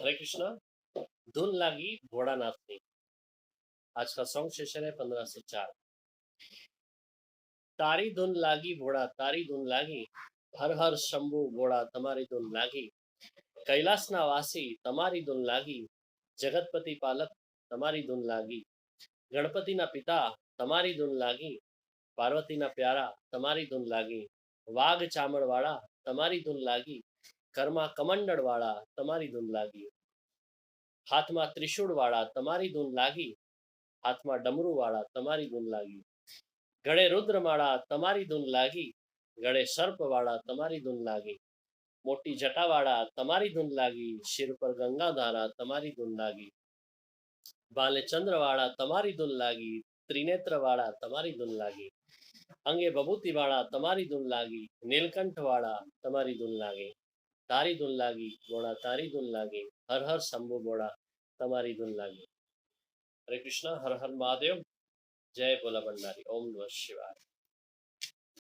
हरे कृष्णा। धुन लागी भोड़ानाथनी। आज का सॉन्ग सेशन है 1504। तारी धुन लागी भोड़ा तारी धुन लागी, हर हर शंभु भोड़ा तमारी धुन लागी, कैलासना वासी तमारी धुन लागी, जगतपति पालक तमारी धुन लागी, गणपतिना पिता तमारी धुन लागी, पार्वतीना प्यारा तमारी धुन लागी, वाघ चामड़वाड़ा तमारी धुन लागी, कर्मा कमंडळवाड़ा तमारी धुन लागी, हाथ में त्रिशूल वाला तमारी धून लागी, हाथ में डमरू वाला तमारी धून लागी, गळे रुद्र माड़ा तमारी धून लागी, गळे सर्प वाला तमारी धून लागी, मोटी जटा वाला तमारी धून लागी, सिर पर गंगा धारा तमारी धून लागी, बाले चंद्र वाला तमारी धून लागी, त्रिनेत्र वाला तमारी धून लागी, अंगे बबूती वाला तमारी धून लागी, नीलकंठ वाला तमारी धून लागी, तारी धून लागी बोड़ा तारी धून लागी, हर हर शंभु बोड़ा तमारी धून लागी। हरे कृष्णा। हर हर महादेव। जय बोला भंडारी। ओम नमः शिवाय।